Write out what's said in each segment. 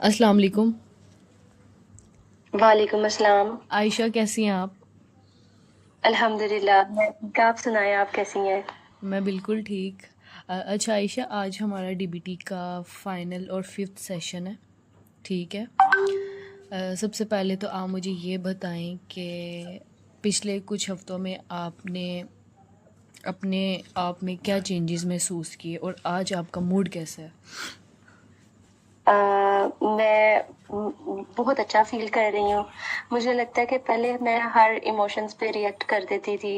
अस्सलाम वालेकुम। वालेकुम अस्सलाम। आयशा, कैसी हैं आप? अल्हम्दुलिल्लाह मैं ठीक। आप सुनाएं, आप कैसी हैं? मैं बिल्कुल ठीक। अच्छा आयशा, आज हमारा डीबीटी का फाइनल और फिफ्थ सेशन है। ठीक है। सबसे पहले तो आप मुझे ये बताएं कि पिछले कुछ हफ्तों में आपने अपने आप में क्या चेंजेस महसूस किए और आज आपका मूड कैसा है? मैं बहुत अच्छा फील कर रही हूँ। मुझे लगता है कि पहले मैं हर इमोशंस पे रिएक्ट कर देती थी,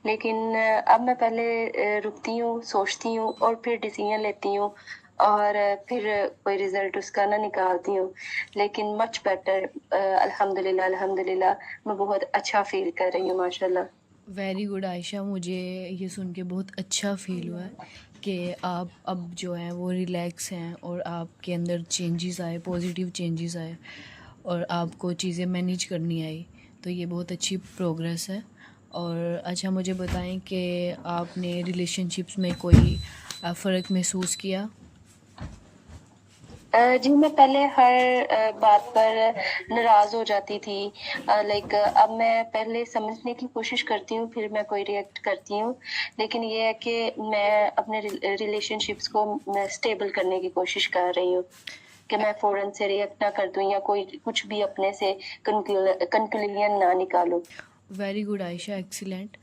लेकिन अब मैं पहले रुकती हूँ, सोचती हूँ और फिर डिसीजन लेती हूँ और फिर कोई रिजल्ट उसका ना निकालती हूँ। लेकिन मच बेटर, अल्हम्दुलिल्लाह अल्हम्दुलिल्लाह मैं बहुत अच्छा फील कर रही हूँ माशाल्लाह। वेरी गुड आयशा, मुझे ये सुन के बहुत अच्छा फ़ील हुआ है कि आप अब जो हैं वो रिलैक्स हैं और आपके अंदर चेंजेस आए, पॉजिटिव चेंजेस आए और आपको चीज़ें मैनेज करनी आई। तो ये बहुत अच्छी प्रोग्रेस है। और अच्छा मुझे बताएं कि आपने रिलेशनशिप्स में कोई फ़र्क महसूस किया? जी, मैं पहले हर बात पर नाराज़ हो जाती थी। लाइक अब मैं पहले समझने की कोशिश करती हूँ, फिर मैं कोई रिएक्ट करती हूँ। लेकिन ये है कि मैं अपने रिलेशनशिप्स को स्टेबल करने की कोशिश कर रही हूँ, कि मैं फ़ौरन से रिएक्ट ना कर दूँ या कोई कुछ भी अपने से कंक्लूजन ना निकालूँ। Very good Ayesha, excellent.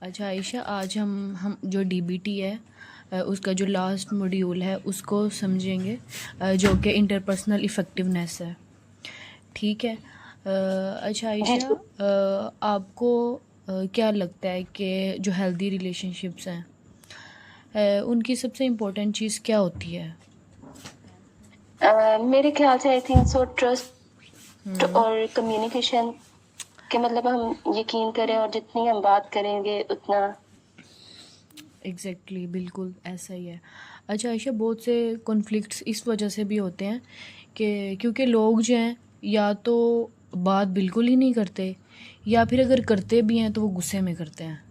अच्छा आयशा, आज हम जो डीबीटी है उसका जो लास्ट मॉड्यूल है उसको समझेंगे, जो कि इंटरपर्सनल इफ़ेक्टिवनेस है। ठीक है। अच्छा जी, आयशा, जी। आपको क्या लगता है कि जो हेल्दी रिलेशनशिप्स हैं उनकी सबसे इम्पोर्टेंट चीज़ क्या होती है? मेरे ख्याल से आई थिंक सो ट्रस्ट और कम्युनिकेशन, कि मतलब हम यकीन करें और जितनी हम बात करेंगे उतना। एग्जैक्टली, बिल्कुल ऐसा ही है। अच्छा आयशा, बहुत से कॉन्फ्लिक्ट्स इस वजह से भी होते हैं कि क्योंकि लोग जो हैं या तो बात बिल्कुल ही नहीं करते या फिर अगर करते भी हैं तो वो गुस्से में करते हैं।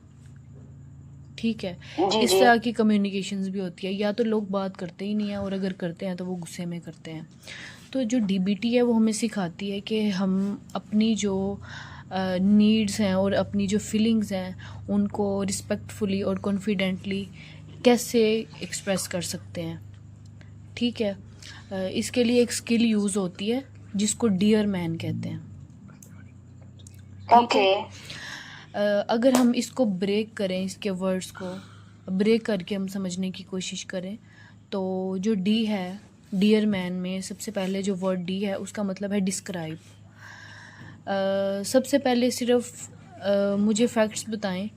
ठीक है। जी, इस जी। तरह की कम्युनिकेशंस भी होती है, या तो लोग बात करते ही नहीं हैं और अगर करते हैं तो वो गुस्से में करते हैं। तो जो डीबीटी है वो हमें सिखाती है कि हम अपनी जो नीड्स हैं और अपनी जो फीलिंग्स हैं उनको रिस्पेक्टफुली और कॉन्फिडेंटली कैसे एक्सप्रेस कर सकते हैं। ठीक है। इसके लिए एक स्किल यूज़ होती है जिसको डियर मैन कहते हैं। ठीक है। ओके। अगर हम इसको ब्रेक करें, इसके वर्ड्स को ब्रेक करके हम समझने की कोशिश करें तो जो डी है डियर मैन में सबसे पहले जो वर्ड डी है उसका मतलब है डिस्क्राइब। सबसे पहले सिर्फ मुझे फैक्ट्स बताएं,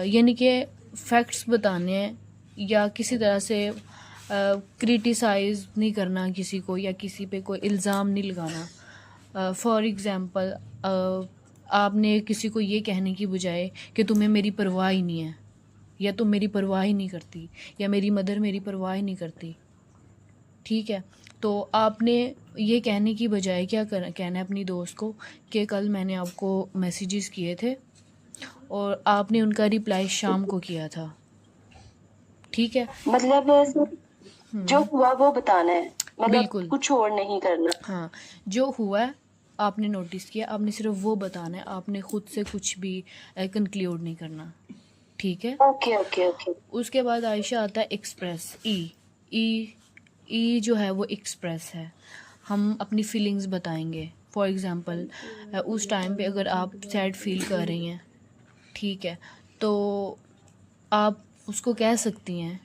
यानी कि फैक्ट्स बताने हैं या किसी तरह से क्रिटिसाइज़ नहीं करना किसी को या किसी पे कोई इल्ज़ाम नहीं लगाना। फॉर एग्ज़ाम्पल, आपने किसी को ये कहने की बजाय कि तुम्हें मेरी परवाह ही नहीं है या तुम मेरी परवाह ही नहीं करती या मेरी मदर मेरी परवाह ही नहीं करती। ठीक है। तो आपने ये कहने की बजाय क्या कहना है अपनी दोस्त को कि कल मैंने आपको मैसेजेस किए थे और आपने उनका रिप्लाई शाम को किया था। ठीक है। मतलब सिर्फ जो हुआ वो बताना है, मतलब बिल्कुल। कुछ और नहीं करना। हाँ, जो हुआ है आपने नोटिस किया, आपने सिर्फ वो बताना है, आपने खुद से कुछ भी कंक्लूड नहीं करना। ठीक है। Okay, okay, okay. उसके बाद आयशा आता है एक्सप्रेस, ई ई जो है वो एक्सप्रेस है। हम अपनी फीलिंग्स बताएंगे। फॉर एग्ज़ाम्पल, उस टाइम पे अगर आप सैड फील कर रही हैं, ठीक है, तो आप उसको कह सकती हैं।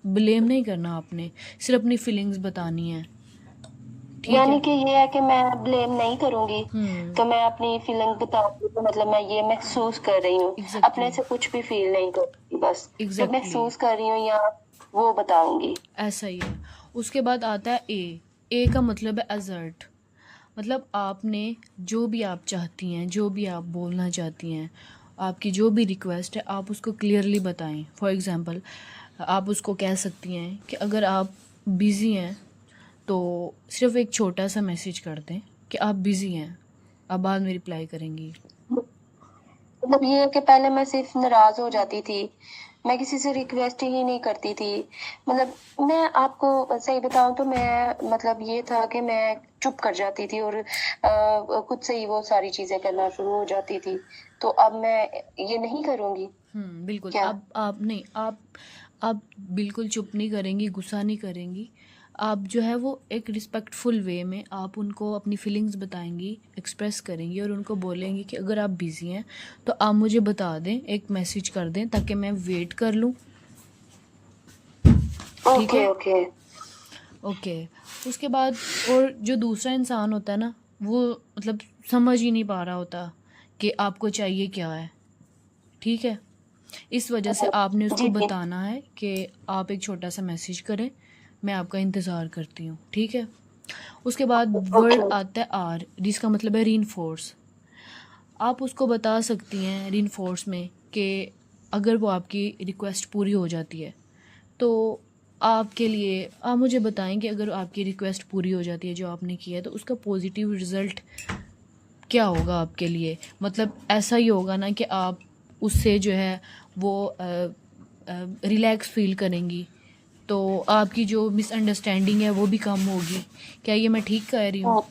ब्लेम नहीं करना आपने, सिर्फ अपनी फीलिंग्स बतानी है। ठीक यानी है। कि ये है कि मैं ब्लेम नहीं करूँगी, हम्म। तो मैं अपनी फीलिंग बताऊँगी, तो मतलब मैं ये महसूस कर रही हूँ, अपने एग्जैक्टली। से कुछ भी फ़ील नहीं करूँगी, बस जो एग्जैक्टली, महसूस कर रही हूँ या वो बताऊँगी। ऐसा ही है। उसके बाद आता है ए का मतलब है असर्ट। मतलब आपने जो भी आप चाहती हैं, जो भी आप बोलना चाहती हैं, आपकी जो भी रिक्वेस्ट है आप उसको क्लियरली बताएं। फॉर एग्ज़ाम्पल, आप उसको कह सकती हैं कि अगर आप बिज़ी हैं तो सिर्फ एक छोटा सा मैसेज कर दें कि आप बिज़ी हैं, आप बाद में रिप्लाई करेंगी। मतलब ये है कि पहले मैं सिर्फ नाराज़ हो जाती थी, मैं किसी से रिक्वेस्ट ही नहीं करती थी। मतलब मैं आपको सही बताऊं तो मैं मतलब ये था कि मैं चुप कर जाती थी और खुद से ही वो सारी चीजें करना शुरू हो जाती थी। तो अब मैं ये नहीं करूंगी बिल्कुल। क्या? अब आप नहीं, आप बिल्कुल चुप नहीं करेंगी, गुस्सा नहीं करेंगी। आप जो है वो एक रिस्पेक्टफुल वे में आप उनको अपनी फीलिंग्स बताएंगी, एक्सप्रेस करेंगी और उनको बोलेंगी कि अगर आप बिज़ी हैं तो आप मुझे बता दें, एक मैसेज कर दें ताकि मैं वेट कर लूँ। ठीक ओके है? ओके। ओके। उसके बाद और जो दूसरा इंसान होता है ना, वो मतलब समझ ही नहीं पा रहा होता कि आपको चाहिए क्या है। ठीक है? इस वजह से आपने उसको जी जी। बताना है कि आप एक छोटा सा मैसेज करें, मैं आपका इंतज़ार करती हूँ। ठीक है? उसके बाद वर्ड ओके। आता है आर, जिसका मतलब है रीइंफोर्स। आप उसको बता सकती हैं रीइंफोर्स में कि अगर वो आपकी रिक्वेस्ट पूरी हो जाती है तो आपके लिए आप मुझे बताएं कि अगर आपकी रिक्वेस्ट पूरी हो जाती है जो आपने किया है तो उसका पॉजिटिव रिज़ल्ट क्या होगा आपके लिए। मतलब ऐसा ही होगा ना कि आप उससे जो है वो रिलैक्स फील करेंगी, तो आपकी जो मिसअंडरस्टैंडिंग है वो भी कम होगी। क्या ये मैं ठीक कह रही हूँ?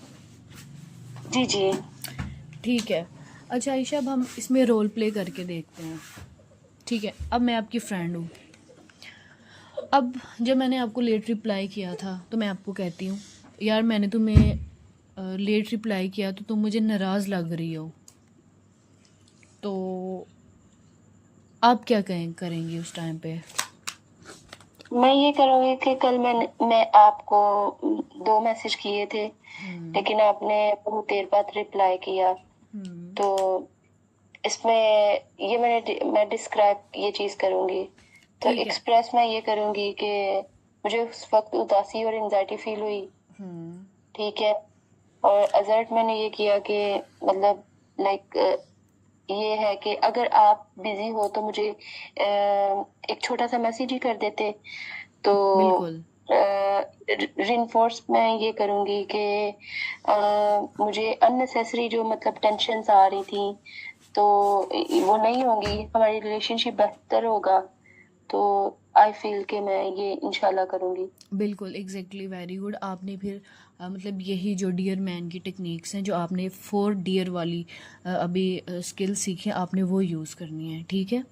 जी जी। ठीक है। अच्छा आयशा, अब हम इसमें रोल प्ले करके देखते हैं। ठीक है, अब मैं आपकी फ्रेंड हूँ। अब जब मैंने आपको लेट रिप्लाई किया था तो मैं आपको कहती हूँ, यार मैंने तुम्हें लेट रिप्लाई किया तो तुम मुझे नाराज़ लग रही हो। तो आप क्या करेंगी उस टाइम पे? मैं ये करूंगी कि कल मैं आपको 2 मैसेज किए थे, लेकिन आपने बहुत देर बाद रिप्लाई किया। तो इसमें मैं डिस्क्राइब ये चीज करूंगी। तो ठीक है। एक्सप्रेस मैं ये करूंगी कि मुझे उस वक्त उदासी और एंजाइटी फील हुई। ठीक है। और असर्ट मैंने ये किया कि मतलब लाइक ये है कि अगर आप बिजी हो तो मुझे एक छोटा सा मैसेज ही कर देते। तो बिल्कुल। रिइंफोर्स मैं ये करूंगी कि मुझे अननेसेसरी जो मतलब टेंशन्स आ रही थी तो वो नहीं होंगी, हमारी रिलेशनशिप बेहतर होगा। तो आई फील कि मैं ये इंशाल्लाह करूंगी। बिल्कुल एग्जैक्टली, वेरी गुड। आपने फिर मतलब यही जो डियर मैन की टेक्निक्स हैं जो आपने फोर डियर वाली अभी स्किल सीखी है, आपने वो यूज़ करनी है। ठीक है?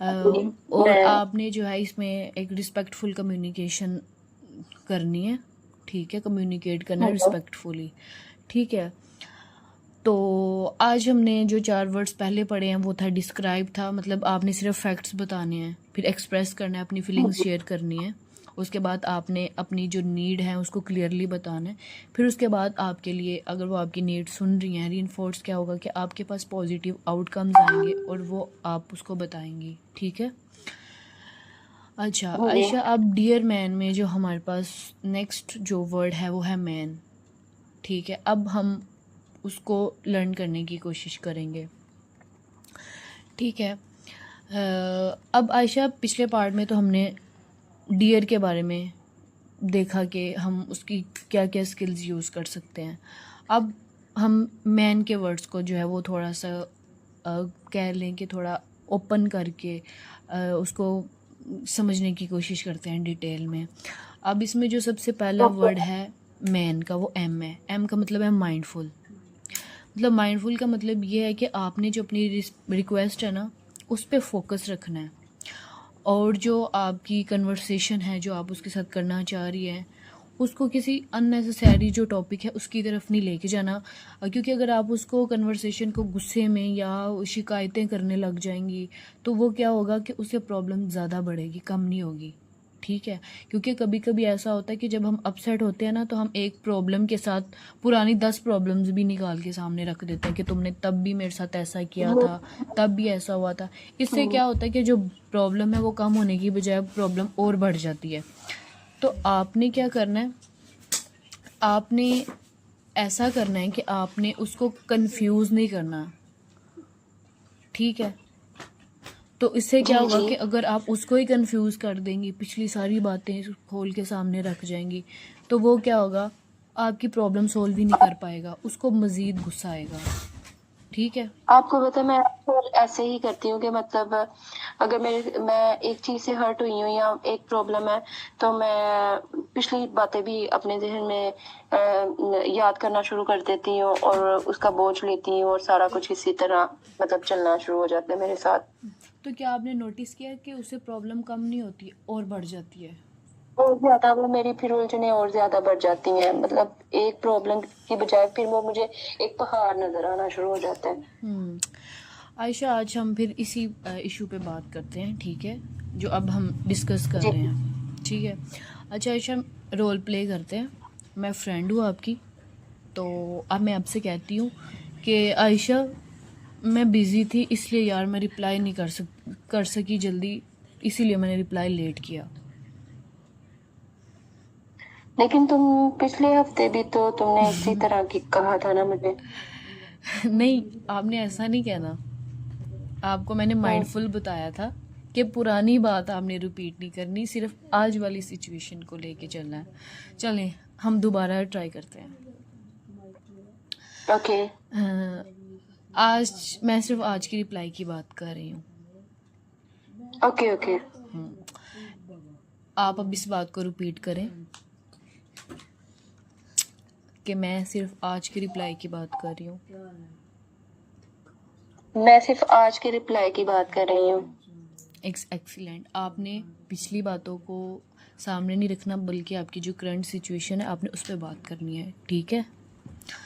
और मैं आपने जो है इसमें एक रिस्पेक्टफुल कम्युनिकेशन करनी है। ठीक है? कम्युनिकेट करना है रिस्पेक्टफुली। ठीक है? तो आज हमने जो 4 वर्ड्स पहले पढ़े हैं वो था डिस्क्राइब था, मतलब आपने सिर्फ फैक्ट्स बताने हैं, फिर एक्सप्रेस करना है, अपनी फीलिंग्स शेयर करनी है। उसके बाद आपने अपनी जो नीड है उसको क्लियरली बताना है। फिर उसके बाद आपके लिए अगर वो आपकी नीड सुन रही हैं, रीइंफोर्स क्या होगा कि आपके पास पॉजिटिव आउटकम्स आएंगे और वो आप उसको बताएंगी। ठीक है? अच्छा जी आयशा, अब डियर मैन में जो हमारे पास नेक्स्ट जो वर्ड है वो है मैन। ठीक है? अब हम उसको लर्न करने की कोशिश करेंगे। ठीक है? अब आयशा, पिछले पार्ट में तो हमने डियर के बारे में देखा कि हम उसकी क्या क्या स्किल्स यूज़ कर सकते हैं। अब हम मैन के वर्ड्स को जो है वो थोड़ा सा कह लें कि थोड़ा ओपन करके उसको समझने की कोशिश करते हैं डिटेल में। अब इसमें जो सबसे पहला वर्ड है मैन का, वो एम है। एम का मतलब है माइंडफुल। मतलब माइंडफुल का मतलब ये है कि आपने जो अपनी रिक्वेस्ट है ना उस पर फोकस रखना है, और जो आपकी कन्वर्सेशन है जो आप उसके साथ करना चाह रही हैं उसको किसी अननेसेसरी जो टॉपिक है उसकी तरफ नहीं लेके जाना। क्योंकि अगर आप उसको कन्वर्सेशन को गुस्से में या शिकायतें करने लग जाएंगी तो वो क्या होगा कि उससे प्रॉब्लम ज़्यादा बढ़ेगी, कम नहीं होगी। ठीक है? क्योंकि कभी कभी ऐसा होता है कि जब हम अपसेट होते हैं ना तो हम एक प्रॉब्लम के साथ पुरानी 10 प्रॉब्लम्स भी निकाल के सामने रख देते हैं कि तुमने तब भी मेरे साथ ऐसा किया था, तब भी ऐसा हुआ था। इससे क्या होता है कि जो प्रॉब्लम है वो कम होने की बजाय प्रॉब्लम और बढ़ जाती है। तो आपने क्या करना है, आपने ऐसा करना है कि आपने उसको कंफ्यूज नहीं करना। ठीक है? तो इससे क्या जी होगा जी। कि अगर आप उसको ही कंफ्यूज कर देंगी, पिछली सारी बातें खोल के सामने रख जाएंगी, तो वो क्या होगा, आपकी प्रॉब्लम सोल्व ही नहीं कर पाएगा, उसको मज़ीद गुस्सा आएगा। ठीक है। आपको पता है मैं अक्सर ऐसे ही करती हूँ कि मतलब अगर मैं एक चीज से हर्ट हुई हूँ या एक प्रॉब्लम है तो मैं पिछली बातें भी अपने जहन में याद करना शुरू कर देती हूँ और उसका बोझ लेती हूँ और सारा कुछ इसी तरह मतलब चलना शुरू हो जाता है मेरे साथ। तो क्या आपने नोटिस किया कि उससे प्रॉब्लम कम नहीं होती और बढ़ जाती है? और ज्यादा वो मेरी फिर उलझने और ज्यादा बढ़ जाती हैं, मतलब एक प्रॉब्लम की बजाय फिर वो मुझे एक पहाड़ नजर आना शुरू हो जाता है। आयशा, आज हम फिर इसी इशू पे बात करते हैं, ठीक है, जो अब हम डिस्कस कर जी रहे हैं, ठीक है। अच्छा आयशा, रोल प्ले करते हैं। मैं फ्रेंड हूँ आपकी, तो अब मैं आपसे कहती हूँ कि आयशा, मैं बिज़ी थी इसलिए यार मैं रिप्लाई नहीं कर सकी जल्दी, इसीलिए मैंने रिप्लाई लेट किया। लेकिन तुम पिछले हफ्ते भी तो तुमने इसी तरह की कहा था ना मुझे। नहीं, आपने ऐसा नहीं कहना। आपको मैंने हम्म। माइंडफुल बताया था कि पुरानी बात आपने रिपीट नहीं करनी, सिर्फ आज वाली सिचुएशन को लेके चलना है। चलें, हम दोबारा ट्राई करते हैं। ओके। आज मैं सिर्फ आज की रिप्लाई की बात कर रही हूँ। Okay okay. आप अब इस बात को रिपीट करें कि मैं सिर्फ आज की रिप्लाई की बात कर रही हूँ। मैं सिर्फ आज के रिप्लाई की बात कर रही हूँ। एक्सीलेंट। आपने पिछली बातों को सामने नहीं रखना, बल्कि आपकी जो करंट सिचुएशन है आपने उस पर बात करनी है, ठीक है।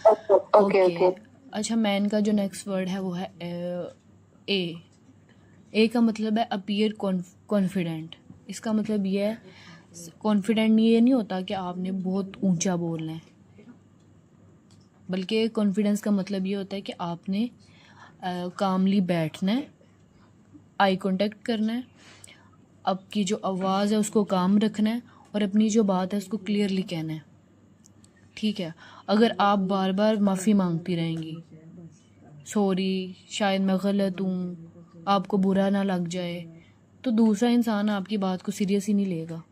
Okay okay okay. ओके। अच्छा, मैन का जो नेक्स्ट वर्ड है वो है ए। ए का मतलब है अपीयर कॉन्फिडेंट। इसका मतलब ये है, कॉन्फिडेंट ये नहीं होता कि आपने बहुत ऊंचा बोलना है, बल्कि कॉन्फिडेंस का मतलब ये होता है कि आपने कामली बैठना है, आई कांटेक्ट करना है, आपकी जो आवाज़ है उसको काम रखना है और अपनी जो बात है उसको क्लियरली कहना है, ठीक है। अगर आप बार बार माफ़ी मांगती रहेंगी, सॉरी, शायद मैं गलत हूँ, आपको बुरा ना लग जाए, तो दूसरा इंसान आपकी बात को सीरियस ही नहीं लेगा,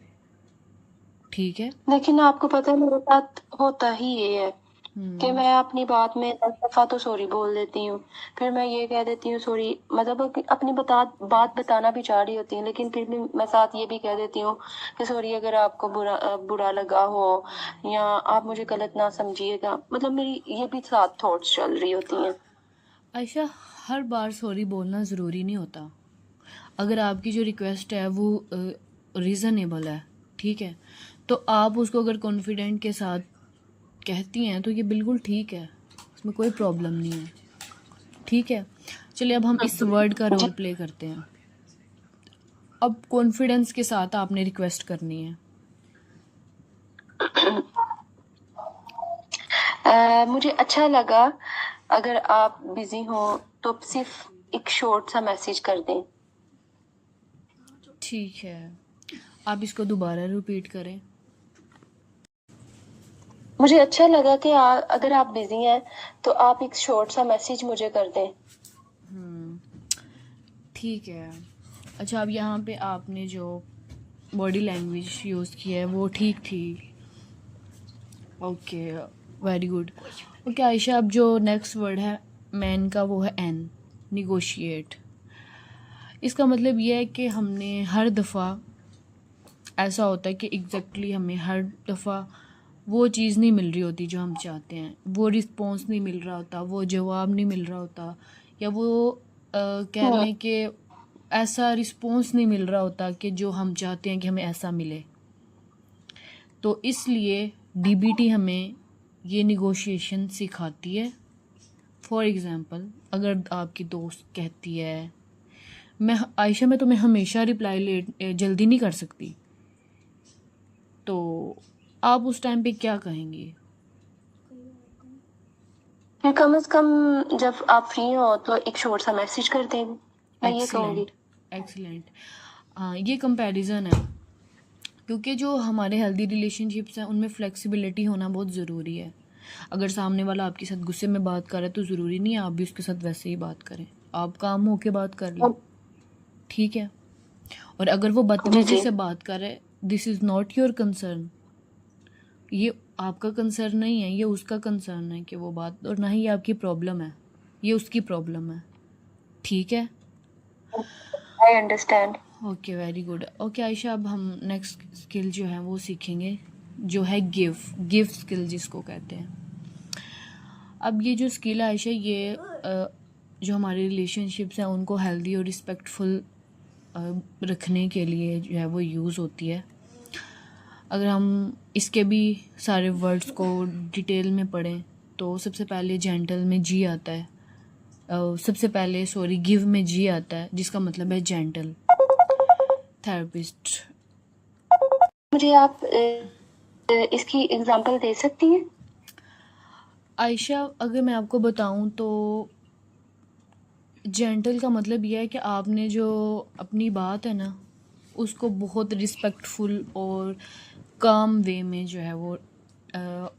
ठीक है। लेकिन आपको पता है मेरे साथ होता ही ये है कि मैं अपनी बात में 10 दफा तो सॉरी बोल देती हूँ, फिर मैं ये कह देती हूँ सॉरी, मतलब अपनी बात बताना भी चाह रही होती हूँ लेकिन फिर भी मैं साथ ये भी कह देती हूँ कि सॉरी अगर आपको बुरा लगा हो या आप मुझे गलत ना समझिएगा, मतलब मेरी ये भी साथ थॉट्स चल रही होती हैं। आयशा, हर बार सॉरी बोलना ज़रूरी नहीं होता। अगर आपकी जो रिक्वेस्ट है वो रीज़नेबल है, ठीक है, तो आप उसको अगर कॉन्फिडेंट के साथ कहती हैं तो ये बिल्कुल ठीक है, उसमें कोई प्रॉब्लम नहीं है, ठीक है। चलिए, अब हम इस वर्ड का जी। रोल प्ले करते हैं। अब कॉन्फिडेंस के साथ आपने रिक्वेस्ट करनी है। मुझे अच्छा लगा, अगर आप बिजी हो तो सिर्फ एक शॉर्ट सा मैसेज कर दें। ठीक है, आप इसको दोबारा रिपीट करें। मुझे अच्छा लगा कि अगर आप बिजी हैं तो आप एक शॉर्ट सा मैसेज मुझे कर दें। ठीक है। अच्छा, अब यहाँ पे आपने जो बॉडी लैंग्वेज यूज़ की है वो ठीक थी। Okay, very good. Okay Ayesha, अब जो नेक्स्ट वर्ड है मैन का वो है एन, निगोशिएट। इसका मतलब ये है कि हमने हर दफ़ा, ऐसा होता है कि एग्जैक्टली हमें हर दफ़ा वो चीज़ नहीं मिल रही होती जो हम चाहते हैं, वो रिस्पॉन्स नहीं मिल रहा होता, वो जवाब नहीं मिल रहा होता, या वो कह लें कि ऐसा रिस्पॉन्स नहीं मिल रहा होता कि जो हम चाहते हैं कि हमें ऐसा मिले। तो इसलिए डीबीटी हमें ये निगोशिएशन सिखाती है। फॉर एग्ज़ाम्पल, अगर आपकी दोस्त कहती है मैं आयशा, मैं तुम्हें हमेशा रिप्लाई जल्दी नहीं कर सकती, तो आप उस टाइम पे क्या कहेंगी? फिर कम से कम जब आप फ्री हो तो एक शॉर्ट सा मैसेज कर दें, मैं ये कहूँगी। Excellent, excellent. हाँ, ये कंपैरिजन है, क्योंकि जो हमारे हेल्दी रिलेशनशिप्स हैं उनमें फ्लेक्सिबिलिटी होना बहुत ज़रूरी है। अगर सामने वाला आपके साथ गुस्से में बात कर रहा है तो ज़रूरी नहीं है आप भी उसके साथ वैसे ही बात करें, आप काम होके बात कर लें, ठीक है। और अगर वो जी बदतमीजी जी। से बात कर रहे, this is not your concern, ये आपका कंसर्न नहीं है, ये उसका कंसर्न है कि वो बात, और ना ही ये आपकी प्रॉब्लम है, ये उसकी प्रॉब्लम है, ठीक है। I understand. Okay, very good. Okay Ayesha, अब हम नेक्स्ट स्किल जो है वो सीखेंगे, जो है गिव स्किल जिसको कहते हैं। अब ये जो स्किल है आयशा, ये जो हमारे रिलेशनशिप्स हैं उनको हेल्दी और रिस्पेक्टफुल रखने के लिए जो है वो यूज़ होती है। अगर हम इसके भी सारे वर्ड्स को डिटेल में पढ़ें तो सबसे पहले जेंटल में जी आता है, सबसे पहले गिव में जी आता है, जिसका मतलब है जेंटल। थेरेपिस्ट, मुझे आप इसकी एग्जांपल दे सकती हैं? आयशा अगर मैं आपको बताऊं तो जेंटल का मतलब यह है कि आपने जो अपनी बात है ना उसको बहुत रिस्पेक्टफुल और काम वे में जो है वो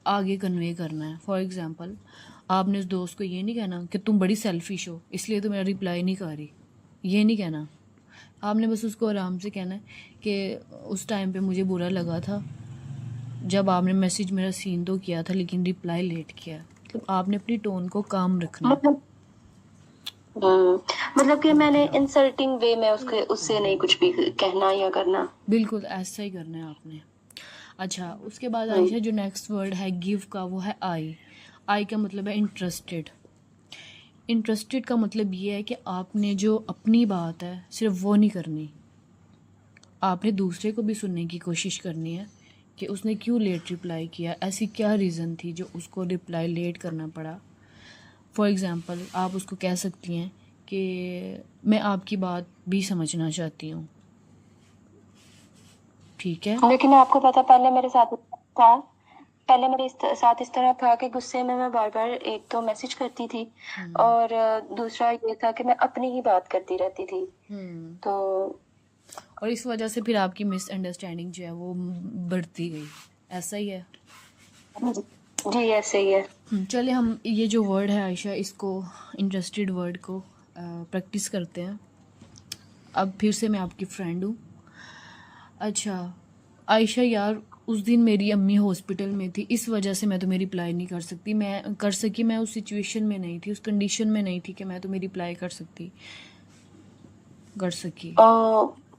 आगे कन्वे करना है। फॉर एग्ज़ाम्पल, आपने उस दोस्त को ये नहीं कहना कि तुम बड़ी सेल्फिश हो इसलिए तो मेरा रिप्लाई नहीं कर रही, ये नहीं कहना। आपने बस उसको आराम से कहना है कि उस टाइम पे मुझे बुरा लगा था जब आपने मैसेज मेरा सीन तो किया था लेकिन रिप्लाई लेट किया। मतलब आपने अपनी टोन को काम रखना है। मतलब कि मैंने इंसल्टिंग वे में उससे नहीं कुछ भी कहना या करना। बिल्कुल ऐसा ही करना है आपने। अच्छा, उसके बाद आयशा जो नेक्स्ट वर्ड है गिव का वो है आई का मतलब है इंटरेस्टेड। इंटरेस्टेड का मतलब ये है कि आपने जो अपनी बात है सिर्फ वो नहीं करनी, आपने दूसरे को भी सुनने की कोशिश करनी है कि उसने क्यों लेट रिप्लाई किया, ऐसी क्या रीज़न थी जो उसको रिप्लाई लेट करना पड़ा। फॉर एग्ज़ाम्पल, आप उसको कह सकती हैं कि मैं आपकी बात भी समझना चाहती हूँ, ठीक है। लेकिन आपको पता पहले मेरे साथ इस तरह था कि गुस्से में मैं बार बार एक तो मैसेज करती थी और दूसरा ये था कि मैं अपनी ही बात करती रहती थी। तो और इस वजह से फिर आपकी मिसअंडरस्टैंडिंग जो है वो बढ़ती गई, ऐसा ही है। जी ऐसे ही है। चलिए हम ये जो वर्ड है आयशा, इसको इंटरेस्टेड वर्ड को प्रैक्टिस करते हैं। अब फिर से मैं आपकी फ्रेंड हूँ। अच्छा आयशा यार, उस दिन मेरी अम्मी हॉस्पिटल में थी, इस वजह से मैं तुम्हें रिप्लाई नहीं कर सकती। मैं उस सिचुएशन में नहीं थी, उस कंडीशन में नहीं थी कि मैं तुम्हें रिप्लाई कर सकी।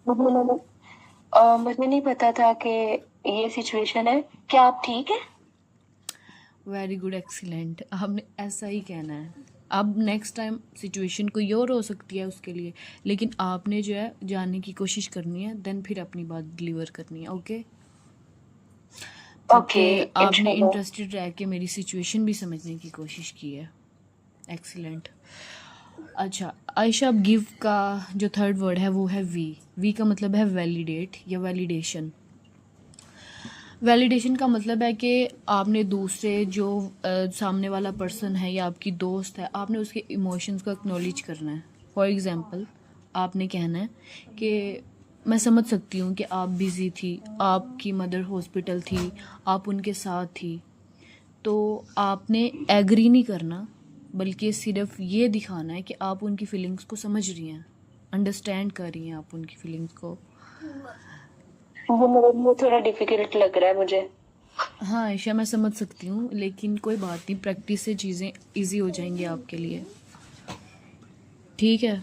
मुझे नहीं पता था कि ये सिचुएशन है। क्या आप ठीक है? Very good, excellent. हमने ऐसा ही कहना है। अब नेक्स्ट टाइम सिचुएशन कोई और हो सकती है उसके लिए, लेकिन आपने जो है जानने की कोशिश करनी है, देन फिर अपनी बात डिलीवर करनी है। ओके ओके, आपने इंटरेस्टेड रह के मेरी सिचुएशन भी समझने की कोशिश की है, एक्सीलेंट। अच्छा आयशा, अब गिव का जो थर्ड वर्ड है वो है वी का मतलब है वैलिडेट या वैलिडेशन। वैलिडेशन का मतलब है कि आपने दूसरे जो सामने वाला पर्सन है या आपकी दोस्त है, आपने उसके इमोशंस को एक्नॉलेज करना है। फॉर एग्ज़ाम्पल, आपने कहना है कि मैं समझ सकती हूँ कि आप बिज़ी थी, आपकी मदर हॉस्पिटल थी, आप उनके साथ थी। तो आपने एग्री नहीं करना, बल्कि सिर्फ ये दिखाना है कि आप उनकी फीलिंग्स को समझ रही हैं, अंडरस्टैंड कर रही हैं आप उनकी फीलिंग्स को। वो मेरे लिए थोड़ा डिफिकल्ट लग रहा है मुझे। हाँ आयशा, मैं समझ सकती हूँ, लेकिन कोई बात नहीं, प्रैक्टिस से चीज़ें इजी हो जाएंगी आपके लिए, ठीक है।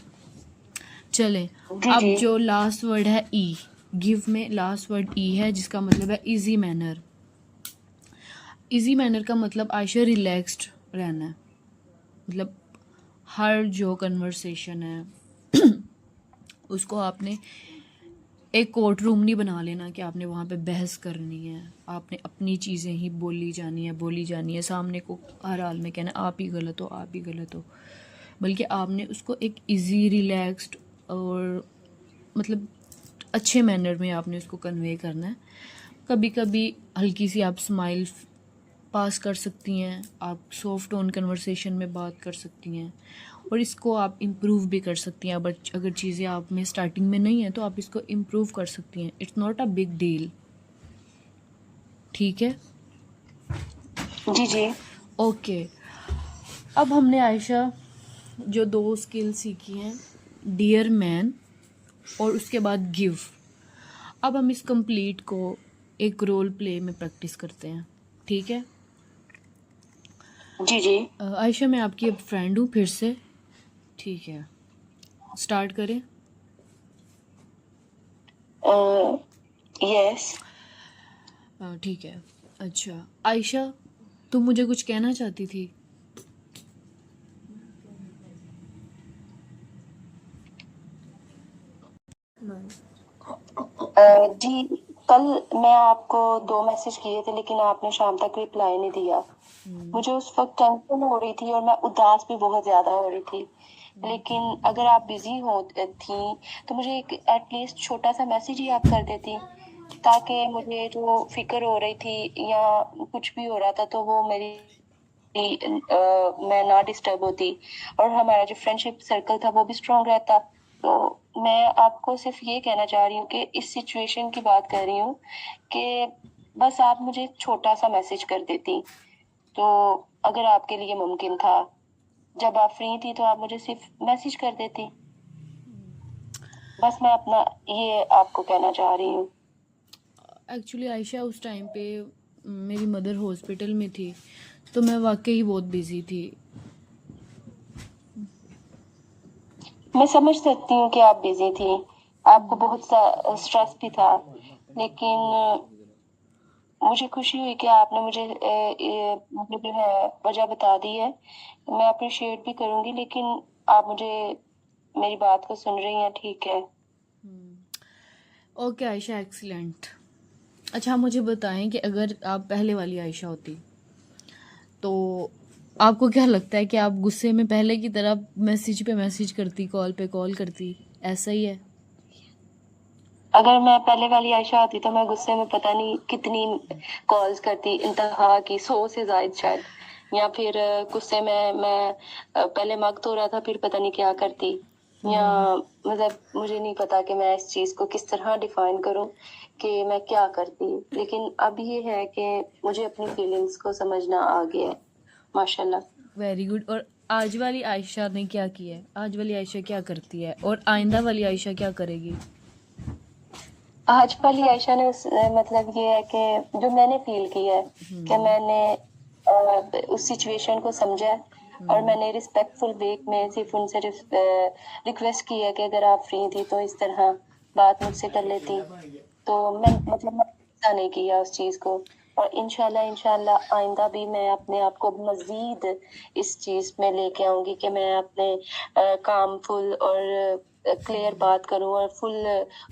चलें, अब जो लास्ट वर्ड है गिव में लास्ट वर्ड है, जिसका मतलब है इजी मैनर। इजी मैनर का मतलब आयशा रिलैक्स्ड रहना है। मतलब हर जो कन्वर्सेशन है उसको आपने एक कोर्ट रूम नहीं बना लेना कि आपने वहाँ पे बहस करनी है। आपने अपनी चीज़ें ही बोली जानी है, सामने को हर हाल में कहना आप ही गलत हो, बल्कि आपने उसको एक इजी रिलैक्स्ड और मतलब अच्छे मैनर में आपने उसको कन्वे करना है। कभी कभी हल्की सी आप स्माइल पास कर सकती हैं, आप सॉफ्ट टोन कन्वर्सेशन में बात कर सकती हैं, और इसको आप इम्प्रूव भी कर सकती हैं। अगर चीज़ें आप में स्टार्टिंग में नहीं है तो आप इसको इम्प्रूव कर सकती हैं। It's not a big deal, ठीक है। जी ओके, अब हमने आयशा जो 2 स्किल सीखी हैं, डियर मैन और उसके बाद गिव। अब हम इस कंप्लीट को एक रोल प्ले में प्रैक्टिस करते हैं, ठीक है। जी जी। आयशा, मैं आपकी अब फ्रेंड हूँ फिर से। ठीक है, स्टार्ट करें। यस। ठीक है। अच्छा आयशा, तुम मुझे कुछ कहना चाहती थी? जी, कल मैं आपको 2 मैसेज किए थे लेकिन आपने शाम तक रिप्लाई नहीं दिया। मुझे उस वक्त टेंशन हो रही थी और मैं उदास भी बहुत ज्यादा हो रही थी। लेकिन अगर आप बिजी हो थी तो मुझे एक एटलीस्ट छोटा सा मैसेज ही आप कर देती, ताकि मुझे जो फिक्र हो रही थी या कुछ भी हो रहा था तो वो मेरी मैं ना डिस्टर्ब होती और हमारा जो फ्रेंडशिप सर्कल था वो भी स्ट्रांग रहता। तो मैं आपको सिर्फ ये कहना चाह रही हूँ कि इस सिचुएशन की बात कर रही हूँ कि बस आप मुझे छोटा सा मैसेज कर देती, तो अगर आपके लिए मुमकिन था, जब आप फ्री थी तो आप मुझे सिर्फ मैसेज कर देती। बस मैं अपना ये आपको कहना चाह रही हूँ। एक्चुअली आयशा, उस टाइम पे मेरी मदर हॉस्पिटल में थी, तो मैं वाकई बहुत बिजी थी। मैं समझ सकती हूँ कि आप बिजी थी, आपको बहुत सा स्ट्रेस भी था, लेकिन मुझे खुशी हुई कि आपने मुझे जो है वजह बता दी है। मैं अप्रिशिएट भी करूंगी, लेकिन आप मुझे मेरी बात को सुन रही हैं, ठीक है। Okay Ayesha, excellent. अच्छा, आप मुझे बताएं कि अगर आप पहले वाली आयशा होती तो आपको क्या लगता है कि आप गुस्से में पहले की तरह मैसेज पे मैसेज करती, कॉल पे कॉल करती? ऐसा ही है? अगर मैं पहले वाली आयशा होती तो मैं गुस्से में पता नहीं कितनी कॉल्स करती, इंतहा की 100 से ज्यादा शायद। या फिर गुस्से में मैं पहले मग हो रहा था, फिर पता नहीं क्या करती। या मतलब मुझे नहीं पता कि मैं इस चीज को किस तरह डिफाइन करूं कि मैं क्या करती। लेकिन अब ये है कि मुझे अपनी फीलिंग्स को समझना आ गया है, माशाल्लाह। Very good. और आज वाली आयशा ने क्या किया है? आज वाली आयशा क्या करती है और आइंदा वाली आयशा क्या करेगी? आज वाली आयशा ने मतलब ये है कि जो मैंने फील किया है कि मैंने उस सिचुएशन को समझा है और मैंने रिस्पेक्टफुल वे में सिर्फ उनसे रिक्वेस्ट की है कि अगर आप फ्री थी तो इस तरह बात मुझसे कर लेती। तो मैं मतलब मैं गुस्सा नहीं किया उस चीज को। और इंशाल्लाह इंशाल्लाह आइंदा भी मैं अपने आप को मजीद इस चीज में लेके आऊंगी कि मैं अपने कामफुल और क्लियर बात करूं और फुल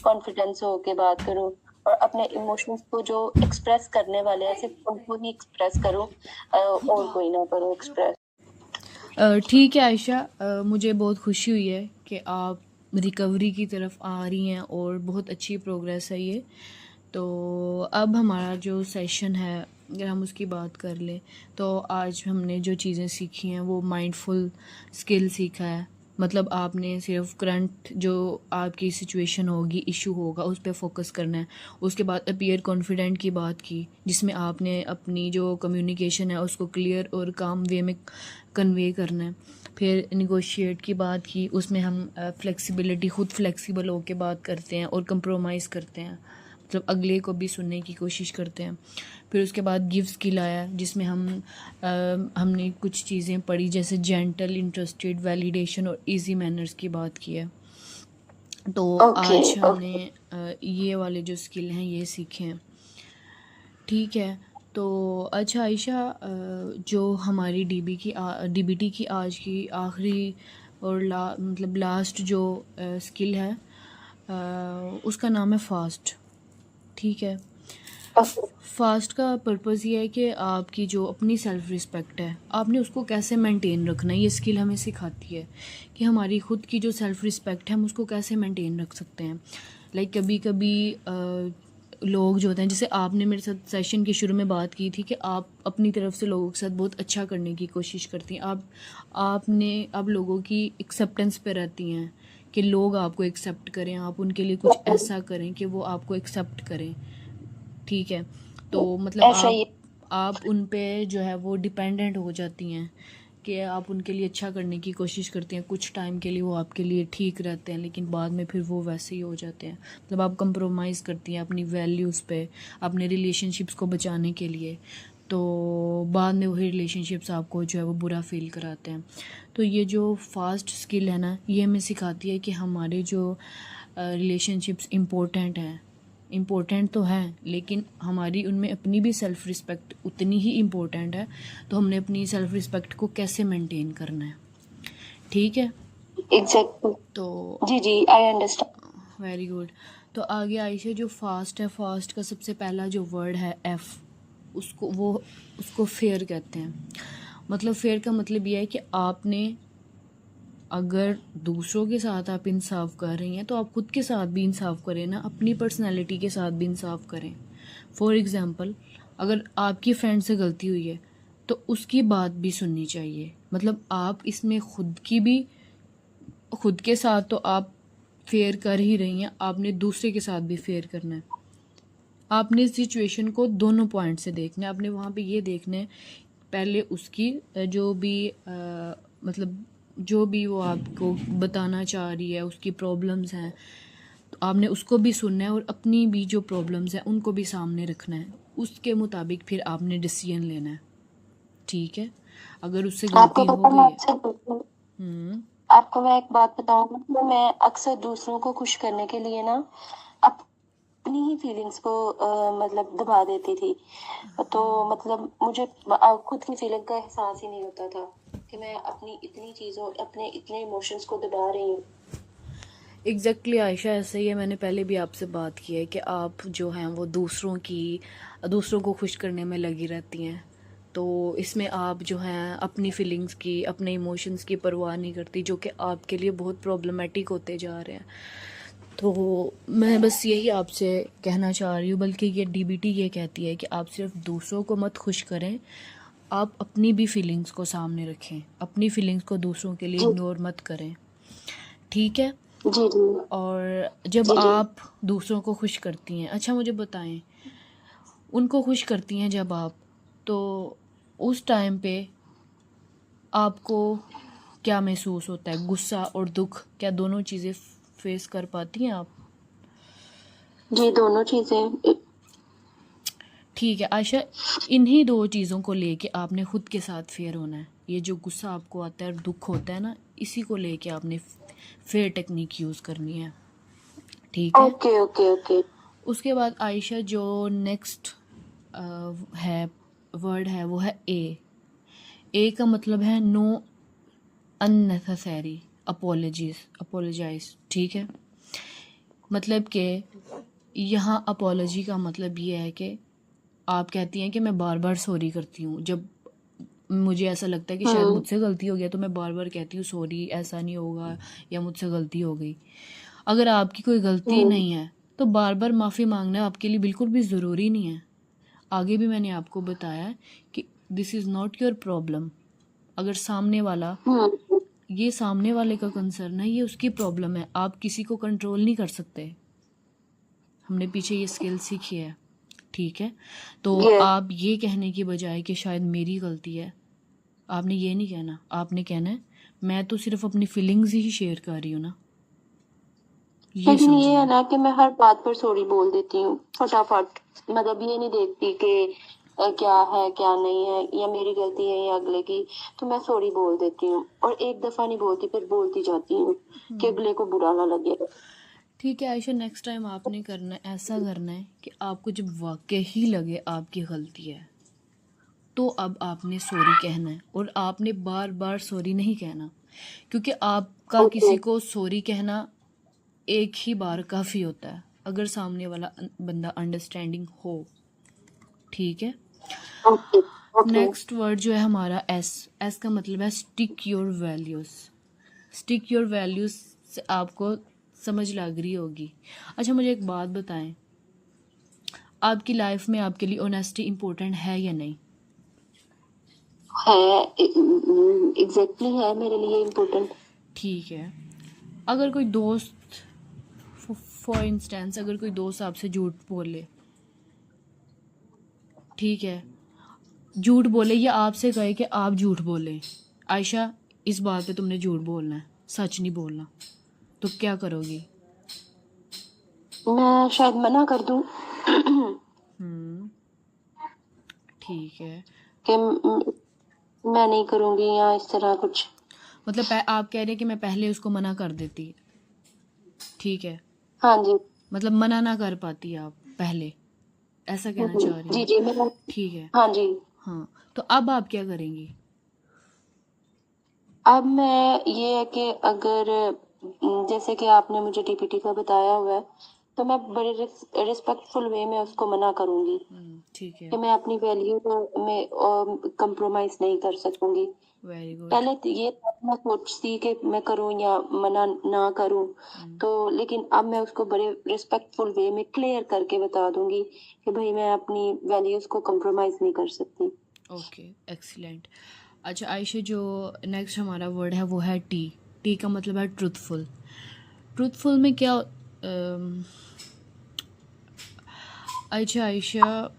कॉन्फिडेंस होके बात करूं और अपने इमोशंस को जो एक्सप्रेस करने वाले हैं सिर्फ उनको ही एक्सप्रेस करूं, और कोई ना करूं एक्सप्रेस। ठीक है आयशा, मुझे बहुत खुशी हुई है कि आप रिकवरी की तरफ आ रही हैं और बहुत अच्छी प्रोग्रेस है ये। तो अब हमारा जो सेशन है, अगर हम उसकी बात कर लें, तो आज हमने जो चीज़ें सीखी हैं वो माइंडफुल स्किल सीखा है। मतलब आपने सिर्फ करंट जो आपकी सिचुएशन होगी, इशू होगा, उस पर फोकस करना है। उसके बाद अपीयर कॉन्फिडेंट की बात की, जिसमें आपने अपनी जो कम्युनिकेशन है उसको क्लियर और काम वे में कन्वे करना है। फिर निगोशिएट की बात की, उसमें हम फ्लेक्सिबिलिटी, खुद फ्लेक्सिबल होकर बात करते हैं और कंप्रोमाइज़ करते हैं, मतलब अगले को भी सुनने की कोशिश करते हैं। फिर उसके बाद गिव स्किल आया, जिसमें हमने कुछ चीज़ें पढ़ी, जैसे जेंटल, इंटरेस्टेड, वैलिडेशन और इजी मैनर्स की बात की है। तो ओके आज हमने ओके। ये वाले जो स्किल हैं ये सीखे हैं। ठीक है। तो अच्छा आयशा, जो हमारी डीबीटी की आज की आखिरी और मतलब लास्ट जो स्किल है, उसका नाम है फास्ट। ठीक है। फास्ट का पर्पज़ ये है कि आपकी जो अपनी सेल्फ़ रिस्पेक्ट है, आपने उसको कैसे मेंटेन रखना है। ये स्किल हमें सिखाती है कि हमारी ख़ुद की जो सेल्फ़ रिस्पेक्ट है हम उसको कैसे मेंटेन रख सकते हैं। लाइक कभी कभी लोग जो होते हैं, जैसे आपने मेरे साथ सेशन के शुरू में बात की थी कि आप अपनी तरफ से लोगों के साथ बहुत अच्छा करने की कोशिश करती हैं। आप लोगों की एक्सेप्टेंस पे रहती हैं कि लोग आपको एक्सेप्ट करें, आप उनके लिए कुछ ऐसा करें कि वो आपको एक्सेप्ट करें। ठीक है। तो मतलब ऐसा ही। आप उन पे जो है वो डिपेंडेंट हो जाती हैं कि आप उनके लिए अच्छा करने की कोशिश करती हैं। कुछ टाइम के लिए वो आपके लिए ठीक रहते हैं, लेकिन बाद में फिर वो वैसे ही हो जाते हैं। मतलब आप कंप्रोमाइज़ करती हैं अपनी वैल्यूज़ पे, अपने रिलेशनशिप्स को बचाने के लिए। तो बाद में वही रिलेशनशिप्स आपको जो है वो बुरा फील कराते हैं। तो ये जो फास्ट स्किल है ना, ये हमें सिखाती है कि हमारे जो रिलेशनशिप्स इम्पोर्टेंट तो हैं, लेकिन हमारी उनमें अपनी भी सेल्फ़ रिस्पेक्ट उतनी ही इम्पोर्टेंट है। तो हमने अपनी सेल्फ़ रिस्पेक्ट को कैसे मेंटेन करना है, ठीक है। एग्जैक्टली। तो जी जी, आई अंडरस्टैंड। Very good. तो आगे आयशा, जो फास्ट है, फास्ट का सबसे पहला जो वर्ड है एफ़, उसको फेयर कहते हैं। मतलब फेयर का मतलब ये है कि आपने अगर दूसरों के साथ आप इंसाफ कर रही हैं तो आप खुद के साथ भी इंसाफ करें ना, अपनी पर्सनैलिटी के साथ भी इंसाफ करें। फॉर एग्ज़ाम्पल, अगर आपकी फ्रेंड से गलती हुई है तो उसकी बात भी सुननी चाहिए। मतलब आप इसमें खुद के साथ तो आप फेयर कर ही रही हैं, आपने दूसरे के साथ भी फेयर करना है। आपने इस सिचुएशन को दोनों पॉइंट से देखना है। आपने वहाँ पे ये देखना है, पहले उसकी मतलब जो भी वो आपको बताना चाह रही है, उसकी प्रॉब्लम्स हैं, तो आपने उसको भी सुनना है और अपनी भी जो प्रॉब्लम्स हैं उनको भी सामने रखना है। उसके मुताबिक फिर आपने डिसीजन लेना है, ठीक है। अगर उससे आपको गलती हो पता, गई है। आपको मैं एक बात बताऊं, तो मैं अक्सर दूसरों को खुश करने के लिए ना अपनी ही फीलिंग्स को मतलब दबा देती थी। तो मतलब मुझे खुद की फीलिंग का एहसास ही नहीं होता था कि मैं अपनी इतनी चीज़ों, अपने इतने इमोशंस को दबा रही हूँ। एग्जैक्टली आयशा, ऐसे ही है। मैंने पहले भी आपसे बात की है कि आप जो हैं वो दूसरों को खुश करने में लगी रहती हैं। तो इसमें आप जो हैं अपनी फीलिंग्स की, अपने इमोशंस की परवाह नहीं करती, जो कि आपके लिए बहुत प्रॉब्लमेटिक होते जा रहे हैं। तो मैं बस यही आपसे कहना चाह रही हूँ, बल्कि ये डीबीटी ये कहती है कि आप सिर्फ दूसरों को मत खुश करें, आप अपनी भी फीलिंग्स को सामने रखें, अपनी फीलिंग्स को दूसरों के लिए जी इग्नोर मत करें, ठीक है। जी जी और जब जी जी। आप दूसरों को खुश करती हैं, अच्छा मुझे बताएं, उनको खुश करती हैं जब आप, तो उस टाइम पे आपको क्या महसूस होता है? गुस्सा और दुख, क्या दोनों चीज़ें फेस कर पाती हैं आप? जी, दोनों चीजें। ठीक है आयशा, इन्हीं दो चीज़ों को लेके आपने खुद के साथ फेयर होना है। ये जो गुस्सा आपको आता है और दुख होता है ना, इसी को लेके आपने फेयर टेक्निक यूज़ करनी है, ठीक है। Okay okay okay. उसके बाद आयशा, जो नेक्स्ट है वर्ड है वो है ए का मतलब है नो अननेसेसरी अपोलोजाइज, ठीक है। मतलब कि यहाँ अपोलॉजी का मतलब ये है कि आप कहती हैं कि मैं बार बार सॉरी करती हूँ। जब मुझे ऐसा लगता है कि शायद मुझसे गलती हो गया तो मैं बार बार कहती हूँ सॉरी, ऐसा नहीं होगा, या मुझसे गलती हो गई। अगर आपकी कोई गलती नहीं है तो बार बार माफ़ी मांगना आपके लिए बिल्कुल भी ज़रूरी नहीं है। आगे भी मैंने आपको बताया कि this is not your problem. अगर ये सामने वाले का कंसर्न है, ये उसकी प्रॉब्लम है, आप किसी को कंट्रोल नहीं कर सकते। हमने पीछे ये स्किल सीखी है, ठीक है। तो ये आप ये कहने की बजाय कि शायद मेरी गलती है, आपने ये नहीं कहना। आपने कहना है मैं तो सिर्फ अपनी फीलिंग्स ही शेयर कर रही हूँ ना, ये लेकिन ये समझना है है। ना कि मैं हर बात पर सॉरी बोल देती हूँ फटाफट। मतलब ये नहीं देखती कि क्या है क्या नहीं है, या मेरी गलती है या अगले की। तो मैं सॉरी बोल देती हूँ, और एक दफा नहीं बोलती, फिर बोलती जाती हूँ कि अगले को बुरा ना लगे। ठीक है आयशा, नेक्स्ट टाइम आपने ऐसा करना है कि आपको जब वाकई ही लगे आपकी गलती है, तो अब आपने सॉरी कहना है, और आपने बार बार सॉरी नहीं कहना, क्योंकि आपका ओके किसी को सॉरी कहना एक ही बार काफ़ी होता है, अगर सामने वाला बंदा अंडरस्टैंडिंग हो, ठीक है। Okay okay. नेक्स्ट वर्ड जो है हमारा एस का मतलब है stick your values. Stick your values से आपको समझ लग रही होगी। अच्छा मुझे एक बात बताएं, आपकी लाइफ में आपके लिए ऑनेस्टी इम्पोर्टेंट है या नहीं? है, एग्जैक्टली है मेरे लिए इम्पोर्टेंट। ठीक है। अगर कोई दोस्त, फॉर इंस्टेंस, अगर कोई दोस्त आपसे झूठ बोले, ठीक है, झूठ बोले या आपसे कहे कि आप झूठ बोले, आयशा इस बात पे तुमने झूठ बोलना है, सच नहीं बोलना, तो क्या करोगी? मैं शायद मना कर दूं। हम्म, ठीक है। कि मैं नहीं करूँगी या इस तरह कुछ। मतलब आप कह रहे हैं कि मैं पहले उसको मना कर देती, ठीक है, हाँ जी। मतलब मना ना कर पाती आप पहले, ऐसा कहना चाह रही जी, हैं? जी, मैं ठीक है। हाँ जी। हाँ, तो अब आप क्या करेंगी? अब मैं ये है कि अगर जैसे कि आपने मुझे टीपीटी का बताया हुआ है, तो मैं बड़े रिस्पेक्टफुल वे में उसको मना करूँगी ठीक है, कि मैं अपनी वैल्यू में कंप्रोमाइज़ नहीं कर सकूँगी। Very good. पहले तो ये था मैं सोचती कि मैं करूँ या मना ना करूँ, तो लेकिन अब मैं उसको बड़े रिस्पेक्टफुल वे में क्लियर करके बता दूँगी कि भई मैं अपनी वैल्यूज़ को कंप्रोमाइज़ नहीं कर सकती। Okay, excellent. अच्छा आयशा, जो नेक्स्ट हमारा वर्ड है वो है टी। टी का मतलब है ट्रूथफुल। ट्रूथफुल में क्या अच्छा आयशा,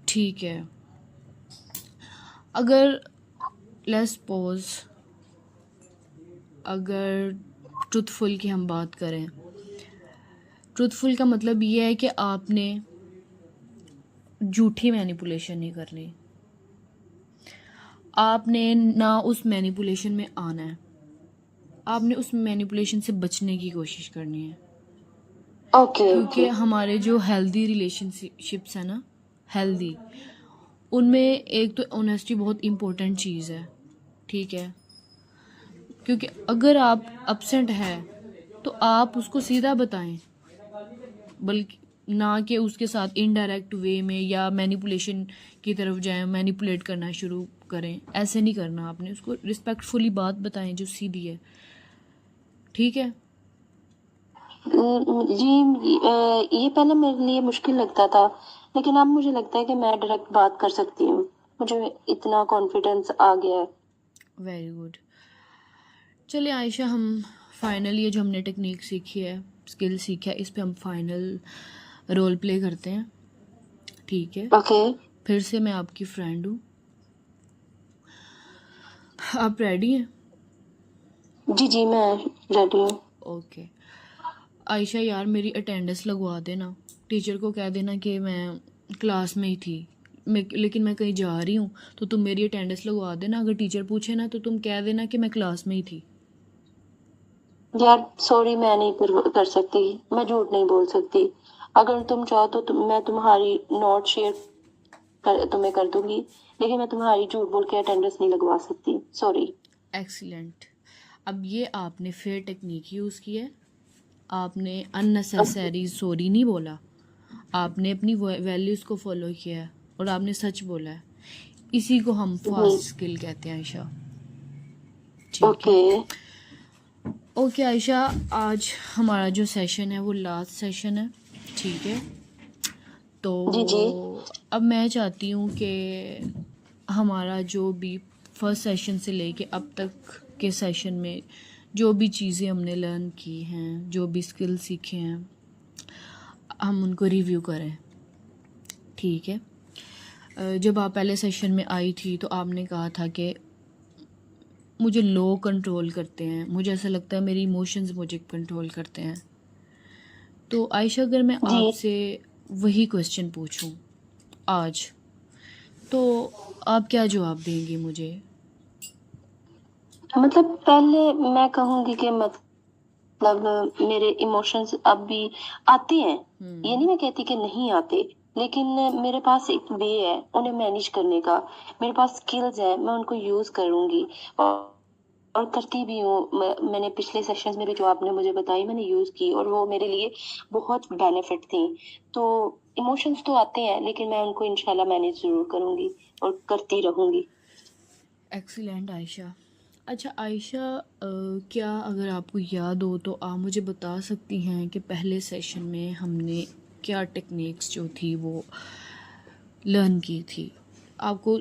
ठीक है, अगर लेट्स सपोज अगर ट्रूथफुल की हम बात करें, ट्रूथफुल का मतलब ये है कि आपने झूठी मैनिपुलेशन नहीं करनी, आपने ना उस मैनिपुलेशन में आना है, आपने उस मैनिपुलेशन से बचने की कोशिश करनी है। ओके, क्योंकि ओके। हमारे जो हेल्दी रिलेशनशिप्स हैं ना, हेल्दी, उनमें एक तो ऑनेस्टी बहुत इम्पोर्टेंट चीज़ है, ठीक है, क्योंकि अगर आप अपसेंट है तो आप उसको सीधा बताएं, बल्कि ना कि उसके साथ इनडायरेक्ट वे में या मैनिपुलेशन की तरफ जाएं, मैनिपुलेट करना शुरू करें। ऐसे नहीं करना, आपने उसको रिस्पेक्टफुली बात बताएं जो सीधी है, ठीक है। जी, ये पहले मेरे लिए मुश्किल लगता था, लेकिन अब मुझे लगता है कि मैं डायरेक्ट बात कर सकती हूँ। मुझे इतना कॉन्फिडेंस आ गया है। Very good. चलिए आयशा, हम फाइनल ये जो हमने टेक्निक सीखी है, स्किल सीखा है, इस पे हम फाइनल रोल प्ले करते हैं, ठीक है। ओके। फिर से मैं आपकी फ्रेंड हूँ, आप रेडी हैं? जी, जी, मैं रेडी हूँ। ओके आयशा यार, मेरी अटेंडेंस लगवा देना, टीचर को कह देना कि मैं क्लास में ही थी, लेकिन मैं कहीं जा रही हूँ, तो तुम मेरी अटेंडेंस लगवा देना। अगर टीचर पूछे ना तो तुम कह देना कि मैं क्लास में ही थी। यार सॉरी, मैं नहीं कर सकती, मैं झूठ नहीं बोल सकती। अगर तुम चाहो तो मैं तुम्हारी नोट शेयर तुम्हें कर दूंगी, लेकिन मैं तुम्हारी झूठ बोल के अटेंडेंस नहीं लगवा सकती, सॉरी। एक्सीलेंट। अब ये आपने फेयर टेक्निक यूज़ की है, आपने अननेसेसरी सॉरी नहीं बोला, आपने अपनी वैल्यूज़ को फॉलो किया है और आपने सच बोला है। इसी को हम फास्ट स्किल कहते हैं आयशा, ठीक है। ओके। ओके आयशा, आज हमारा जो सेशन है वो लास्ट सेशन है, ठीक है। तो जी, जी। अब मैं चाहती हूँ कि हमारा जो भी फर्स्ट सेशन से लेके अब तक के सेशन में जो भी चीज़ें हमने लर्न की हैं, जो भी स्किल सीखे हैं, हम उनको रिव्यू करें, ठीक है। जब आप पहले सेशन में आई थी तो आपने कहा था कि मुझे लो कंट्रोल करते हैं, मुझे ऐसा लगता है मेरी इमोशंस मुझे कंट्रोल करते हैं। तो आयशा, अगर मैं जी, आपसे वही क्वेश्चन पूछूं आज, तो आप क्या जवाब देंगी मुझे? मतलब पहले मैं कहूंगी कि मतलब मेरे इमोशंस अब भी आते हैं। ये नहीं मैं कहती कि नहीं आते, लेकिन मेरे पास एक वे है उन्हें मैनेज करने का। मेरे पास स्किल्स है, मैं उनको यूज करूंगी और करती भी हूँ। मैंने पिछले सेशंस में भी जो आपने मुझे बताई मैंने यूज की, और वो मेरे लिए बहुत बेनिफिट थी। तो इमोशंस तो आते हैं, लेकिन मैं उनको इंशाल्लाह मैनेज जरूर करूंगी और करती रहूंगी। एक्सीलेंट आयशा। अच्छा आयशा, क्या अगर आपको याद हो तो आप मुझे बता सकती हैं कि पहले सेशन में हमने क्या टेक्निक्स जो थी वो लर्न की थी? आपको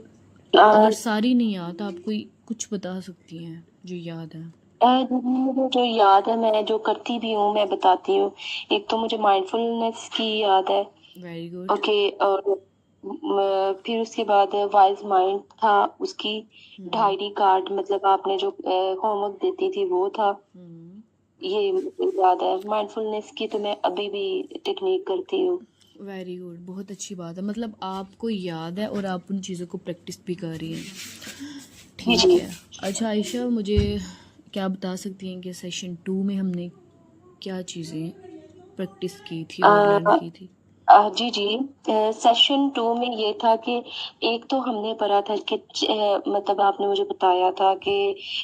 अगर सारी नहीं याद, आप कोई कुछ बता सकती हैं जो याद है? मुझे जो याद है, मैं जो करती भी हूँ मैं बताती हूँ। एक तो मुझे माइंडफुलनेस की याद है। Very good. ओके। और फिर उसके बाद वाइज माइंड था, उसकी डायरी कार्ड, मतलब आपने जो होमवर्क देती थी वो था। ये मुझे याद है। माइंडफुलनेस की तो मैं अभी भी टेक्निक करती हूँ। वेरी गुड, बहुत अच्छी बात है। मतलब आपको याद है और आप उन चीज़ों को प्रैक्टिस भी कर रही हैं। जी ठीक जी। है। अच्छा आयशा, मुझे क्या बता सकती हैं कि सेशन 2 में हमने क्या चीज़ें प्रैक्टिस की थी और लर्न अ, की थी? जी जी। सेशन 2 में ये था कि एक तो हमने पढ़ा था कि मतलब आपने मुझे बताया था कि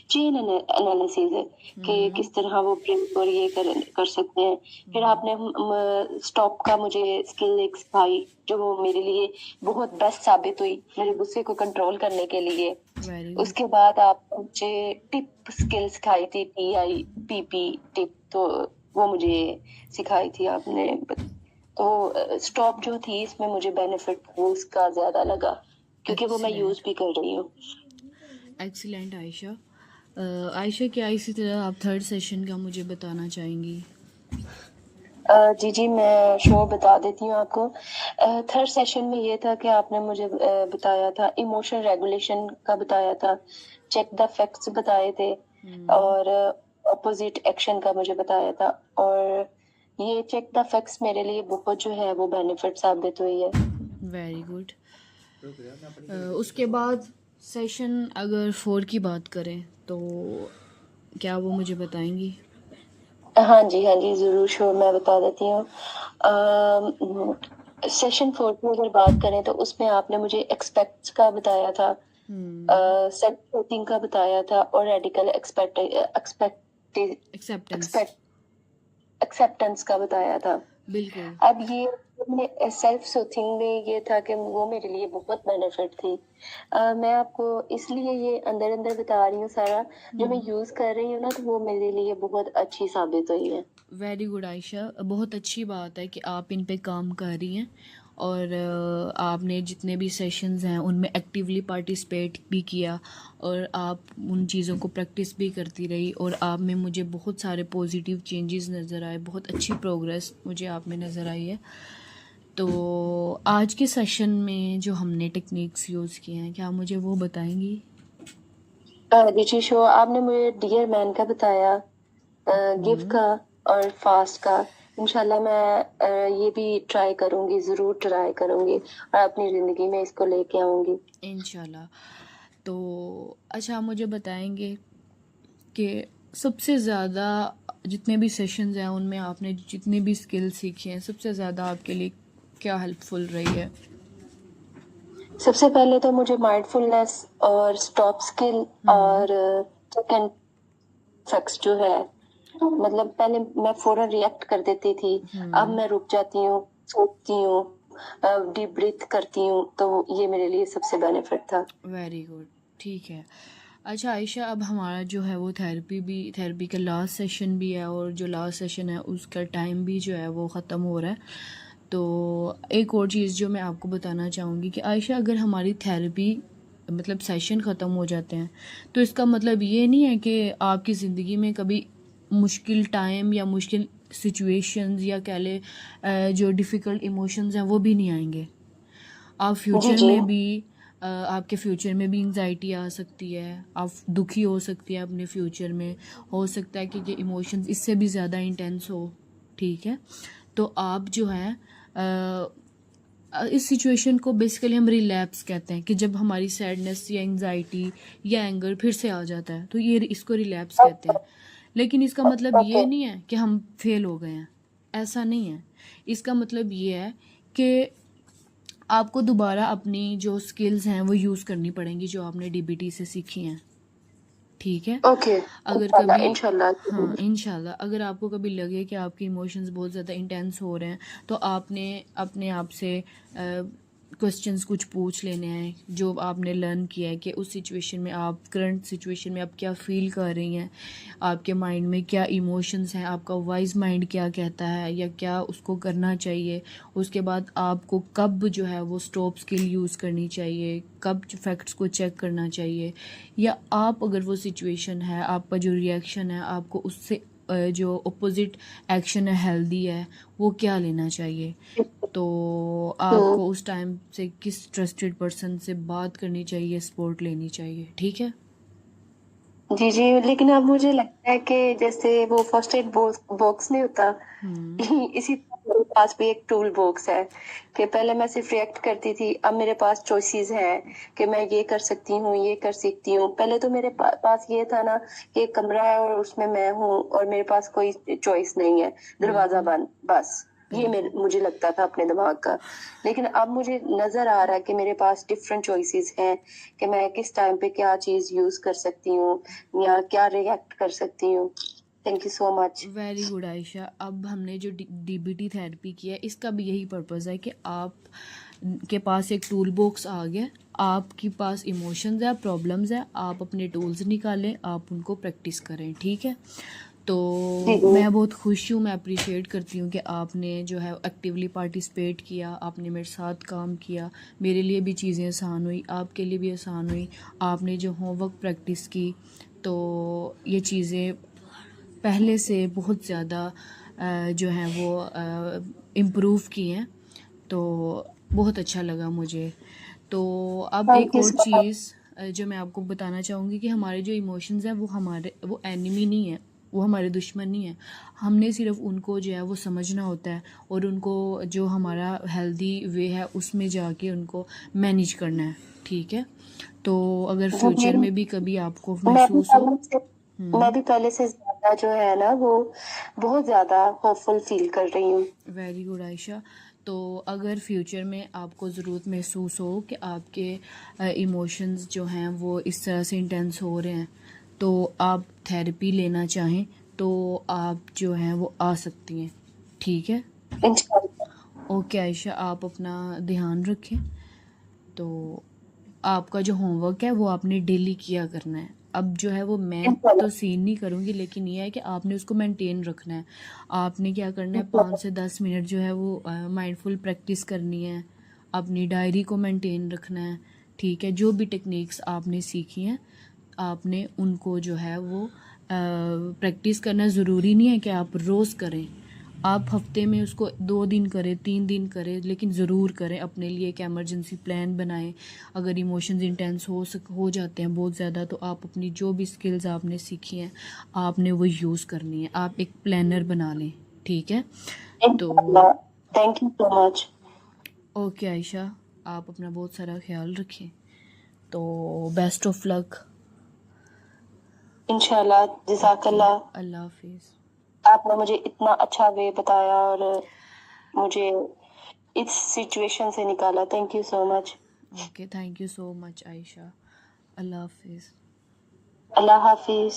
चेन एनालिसिस है कि हम्म। किस तरह वो प्रिंट और ये कर सकते हैं। फिर हम्म। आपने स्टॉप का मुझे स्किल एक सिखाई जो वो मेरे लिए बहुत बेस्ट साबित हुई मेरे गुस्से को कंट्रोल करने के लिए। Very good. उसके बाद आप मुझे टिप स्किल सिखाई थी, TIPP टिप, तो वो मुझे सिखाई थी आपने। तो स्टॉप जो थी इसमें मुझे बेनिफिट उसका ज्यादा लगा क्योंकि वो मैं यूज एक्सीलेंट, भी कर रही हूँ। एक्सीलेंट आयशा। आयशा, क्या इसी तरह आप थर्ड सेशन का मुझे बताना चाहेंगी? जी जी, मैं शो बता देती हूँ आपको। थर्ड सेशन में ये था कि आपने मुझे बताया था इमोशन रेगुलेशन का, बताया था चेक द फैक्ट्स बताए थे, हम्म। और ऑपोजिट एक्शन का मुझे बताया था। और ये चेक द फैक्ट्स मेरे लिए बहुत जो है वो बेनिफिट साबित हुई है। Very good. उसके बाद सेशन अगर 4 की बात करें तो क्या वो मुझे बताएंगी? हाँ जी हाँ जी, जरूर श्योर, मैं बता देती हूँ। सेशन 4 की अगर बात करें तो उसमें आपने मुझे एक्सपेक्ट्स का बताया था, हम्म। सेल्फ कोचिंग का बताया था, और रेडिकल एक्सेप्टेंस। एक्सेप्टेंस का बताया था। बिल्कुल। अब ये सेल्फ सोथिंग में ये था कि वो मेरे लिए बहुत बेनिफिट थी। मैं आपको इसलिए ये अंदर अंदर बता रही हूँ सारा, जो मैं यूज कर रही हूँ ना, तो वो मेरे लिए बहुत अच्छी साबित हुई है। वेरी गुड आयशा, बहुत अच्छी बात है कि आप इन पे काम कर रही हैं और आपने जितने भी सेशंस हैं उनमें एक्टिवली पार्टिसिपेट भी किया और आप उन चीज़ों को प्रैक्टिस भी करती रही और आप में मुझे बहुत सारे पॉजिटिव चेंजेस नज़र आए, बहुत अच्छी प्रोग्रेस मुझे आप में नज़र आई है। तो आज के सेशन में जो हमने टेक्निक्स यूज़ किए हैं, क्या मुझे वो बताएंगी? जी शो, आपने मुझे डियर मैन का बताया, गिव का और फास्ट का। इंशाल्लाह मैं ये भी ट्राई करूंगी, जरूर ट्राई करूंगी और अपनी जिंदगी में इसको लेके आऊंगी इंशाल्लाह। तो अच्छा, आप मुझे बताएंगे कि सबसे ज़्यादा जितने भी सेशंस हैं उनमें आपने जितनी भी स्किल सीखी हैं, सबसे ज़्यादा आपके लिए क्या हेल्पफुल रही है? सबसे पहले तो मुझे माइंडफुलनेस और स्टॉप स्किल और चेक एंड फैक्ट्स जो है, मतलब पहले मैं फौरन रिएक्ट कर देती थी, अब मैं रुक जाती हूँ, सोचती हूँ, डीप ब्रीथ करती हूँ, तो ये मेरे लिए सबसे बेनिफिट था। वेरी गुड, ठीक है। अच्छा आयशा, अब हमारा जो है वो थेरेपी का लास्ट सेशन भी है और जो लास्ट सेशन है उसका टाइम भी जो है वो ख़त्म हो रहा है। तो एक और चीज़ जो मैं आपको बताना चाहूँगी कि आयशा, अगर हमारी थेरेपी मतलब सेशन ख़त्म हो जाते हैं तो इसका मतलब ये नहीं है कि आपकी ज़िंदगी में कभी मुश्किल टाइम या मुश्किल सिचुएशंस या कह ले जो डिफ़िकल्ट इमोशंस हैं वो भी नहीं आएंगे। आप जी फ्यूचर जी। में भी आपके फ्यूचर में भी एंजाइटी आ सकती है, आप दुखी हो सकती है अपने फ्यूचर में, हो सकता है कि ये इमोशंस इससे भी ज़्यादा इंटेंस हो। ठीक है, तो आप जो है इस सिचुएशन को बेसिकली हम रिलैप्स कहते हैं कि जब हमारी सैडनेस या एंजाइटी या एंगर फिर से आ जाता है तो ये इसको रिलैप्स कहते हैं। लेकिन इसका मतलब ये ओके। नहीं है कि हम फेल हो गए हैं, ऐसा नहीं है। इसका मतलब ये है कि आपको दोबारा अपनी जो स्किल्स हैं वो यूज़ करनी पड़ेंगी जो आपने डीबीटी से सीखी हैं। ठीक है। ओके, अगर इंशाल्लाह कभी इंशाल्लाह। हाँ इंशाल्लाह, अगर आपको कभी लगे कि आपके इमोशंस बहुत ज़्यादा इंटेंस हो रहे हैं तो आपने अपने आप से क्वेश्चंस कुछ पूछ लेने हैं जो आपने लर्न किया है कि उस सिचुएशन में, आप करंट सिचुएशन में आप क्या फील कर रही हैं, आपके माइंड में क्या इमोशंस हैं, आपका वाइज माइंड क्या कहता है या क्या उसको करना चाहिए। उसके बाद आपको कब जो है वो स्टॉप स्किल यूज़ करनी चाहिए, कब फैक्ट्स को चेक करना चाहिए, या आप अगर वो सिचुएशन है आपका जो रिएक्शन है आपको उससे जो अपोजिट एक्शन है हेल्दी है वो क्या लेना चाहिए। तो आपको उस टाइम से किस ट्रस्टेड पर्सन से बात करनी चाहिए, सपोर्ट लेनी चाहिए। ठीक है। जी जी, लेकिन अब मुझे लगता है कि जैसे वो फर्स्ट एड बॉक्स नहीं होता, इसी तरह मेरे पास भी एक टूल बॉक्स है कि पहले मैं सिर्फ रिएक्ट करती थी, अब मेरे पास चॉइसेस हैं कि मैं ये कर सकती हूँ, ये कर सकती हूँ। पहले तो मेरे पास ये था ना कि एक कमरा है और उसमें मैं हूँ और मेरे पास कोई चॉइस नहीं है, दरवाजा बिल्कुल बंद, बस ये मुझे लगता था अपने दिमाग का। लेकिन अब मुझे नजर आ रहा है कि मेरे पास डिफरेंट चॉइसेस हैं कि मैं किस टाइम पे क्या चीज यूज कर सकती हूँ या क्या रिएक्ट कर सकती हूँ। Thank you so much. Very good Ayesha. अब हमने जो डीबीटी थेरेपी किया है, इसका भी यही पर्पज़ है कि आप के पास एक टूल बॉक्स आ गया, आपके पास इमोशंस है, प्रॉब्लम्स है, आप अपने टूल्स निकालें, आप उनको प्रैक्टिस करें, ठीक है। तो जी जी। मैं बहुत खुश हूँ, मैं अप्रिशिएट करती हूँ कि आपने जो है एक्टिवली पार्टिसिपेट किया, आपने मेरे साथ काम किया, मेरे लिए भी चीज़ें आसान हुई, आपके लिए भी आसान हुई, आपने जो होमवर्क प्रैक्टिस की, तो ये चीज़ें पहले से बहुत ज़्यादा जो हैं वो इम्प्रूव की हैं, तो बहुत अच्छा लगा मुझे। तो अब एक थैंक यू और सो मच। चीज़ जो मैं आपको बताना चाहूँगी कि हमारे जो इमोशंस हैं वो एनिमी नहीं है, वो हमारे दुश्मन नहीं है। हमने सिर्फ उनको जो है वो समझना होता है और उनको जो हमारा हेल्दी वे है उसमें जाके उनको मैनेज करना है, ठीक है। तो अगर जी फ्यूचर जी। में भी कभी आपको मैं भी महसूस हो। पहले से मैं भी पहले से ज्यादा जो है ना वो बहुत ज्यादा होपफुल फील कर रही हूँ। Very good Ayesha. तो अगर फ्यूचर में आपको ज़रूरत महसूस हो कि आपके इमोशंस जो हैं वो इस तरह से इंटेंस हो रहे हैं, तो आप थेरेपी लेना चाहें तो आप जो हैं वो आ सकती हैं, ठीक है। इंशाल्लाह। ओके आयशा, आप अपना ध्यान रखें। तो आपका जो होमवर्क है वो आपने डेली किया करना है। अब जो है वो मैं तो इंशाल्लाह। सीन नहीं करूँगी, लेकिन ये है कि आपने उसको मेंटेन रखना है। आपने क्या करना है, इंशाल्लाह। 5 से 10 मिनट जो है वो माइंडफुल प्रैक्टिस करनी है, अपनी डायरी को मेंटेन रखना है, ठीक है। जो भी टेक्निक्स आपने सीखी हैं आपने उनको जो है वो प्रैक्टिस करना। ज़रूरी नहीं है कि आप रोज़ करें, आप हफ्ते में उसको 2 दिन करें, 3 दिन करें, लेकिन ज़रूर करें। अपने लिए एक इमरजेंसी प्लान बनाएं। अगर इमोशंस इंटेंस हो जाते हैं बहुत ज़्यादा, तो आप अपनी जो भी स्किल्स आपने सीखी हैं आपने वो यूज़ करनी है। आप एक प्लानर बना लें, ठीक है। तो इंशाल्लाह। Thank you so much. Okay Ayesha, आप अपना बहुत सारा ख्याल रखें। तो बेस्ट ऑफ लक। इंशाल्लाह। ओके, जज़ाकल्लाह। अल्लाह हाफिज़। आपने मुझे इतना अच्छा वे बताया और मुझे इस सिचुएशन से निकाला। Thank you so much. Okay, thank you so much Ayesha. अल्लाह हाफिज़। अल्लाह हाफिज।